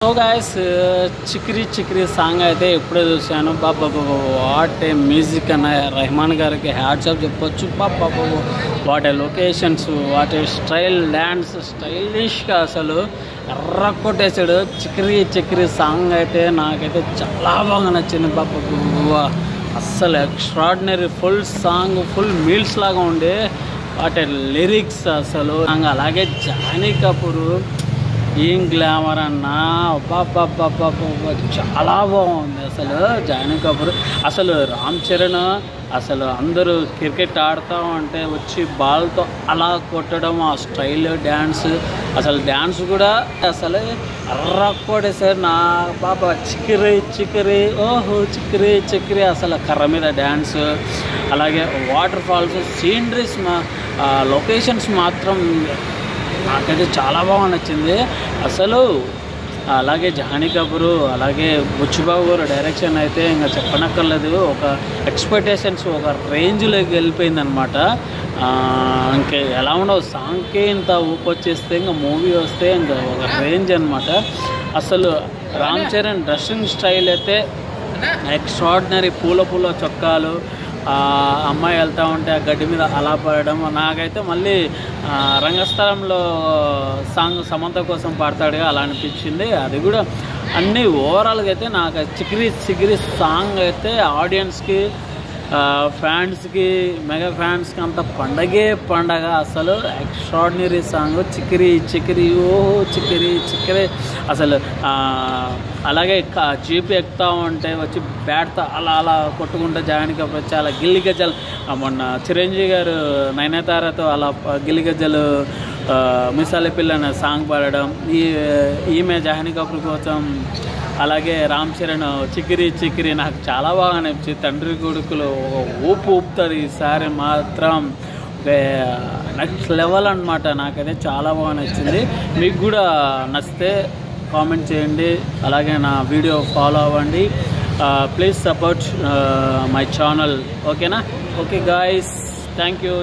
So guys చిక్రీ song అయితే ఇప్పుడే చూశాను. బాబా వాట్ ఏ మ్యూజిక్ అన్న, రెహమాన్ గారికి హ్యాట్స్ ఆఫ్ చెప్పొచ్చు. బాబా what a locations, what a style, dance స్టైలిష్గా అసలు ఎర్ర కొట్టేసాడు. చిక్రీ సాంగ్ అయితే నాకైతే చాలా బాగా నచ్చింది. బాబా అస్సలు extraordinary, full song, full meals లాగా ఉండే వాట్ ఏ లిరిక్స్ అసలు. అలాగే జానీ కపూర్ ఏం గ్లామర్ అన్నా, చాలా బాగుంది అసలు జానీ కపూర్. అసలు రామ్ చరణ్ అసలు అందరూ క్రికెట్ ఆడుతూ ఉంటే వచ్చి బాల్తో అలా కొట్టడం, ఆ స్టైల్ డ్యాన్స్, అసలు డ్యాన్స్ కూడా అసలు అర్రకొడేసారు నా బాబా. చిక్రీ ఓహో చిక్రీ అసలు కర్ర మీద డ్యాన్స్. అలాగే వాటర్ ఫాల్స్, సీనరీస్, లొకేషన్స్ మాత్రం నాకైతే చాలా బాగా నచ్చింది అసలు. అలాగే జానీ కపూర్, అలాగే బుచ్చిబాబు గారు డైరెక్షన్ అయితే ఇంకా చెప్పనక్కర్లేదు. ఒక ఎక్స్పెక్టేషన్స్ ఒక రేంజ్లోకి వెళ్ళిపోయింది అనమాట. ఇంకా ఎలా ఉండవు, సాంగ్కే ఇంత ఊపొచ్చేస్తే ఇంకా మూవీ వస్తే ఇంకా ఒక రేంజ్ అనమాట. అసలు రామ్ చరణ్ డ్రెస్సింగ్ స్టైల్ అయితే ఎక్స్ట్రాడినరీ. పూల చొక్కాలు, అమ్మాయి వెళ్తూ ఉంటే ఆ గడ్డి మీద అలా పడడం. నాకైతే మళ్ళీ రంగస్థలంలో సాంగ్ సమంత కోసం పాడతాడుగా అలా అనిపించింది. అది కూడా అన్నీ ఓవరాల్గా అయితే నాకు చిక్రీ సాంగ్ అయితే ఆడియన్స్కి, ఫ్యాన్స్కి, మెగా ఫ్యాన్స్కి అంత పండగ అసలు. ఎక్స్ట్రాడినరీ సాంగ్ చిక్రీ ఓహో చిక్రీ అసలు. అలాగే జీప్ ఎక్కుతూ ఉంటే వచ్చి బ్యాట్తో అలా కొట్టుకుంటే జానీ కపూర్ వచ్చి అలా గిల్లి గజ్జలు, మొన్న చిరంజీవి గారు నయనతారతో అలా గిల్లి గజ్జలు మిసాలి పిల్ల అనే సాంగ్ పాడడం, ఈమె జానీ కపూర్ కోసం. అలాగే రామ్ చరణ్ చిక్రీ నాకు చాలా బాగా నచ్చింది. తండ్రి కొడుకులు ఊపుతారు ఈసారి మాత్రం నెక్స్ట్ లెవెల్ అనమాట. నాకైతే చాలా బాగా నచ్చింది. మీకు కూడా నచ్చితే కామెంట్ చేయండి, అలాగే నా వీడియో ఫాలో అవ్వండి. ప్లీజ్ సపోర్ట్ మై ఛానల్, ఓకేనా? Okay guys, thank you.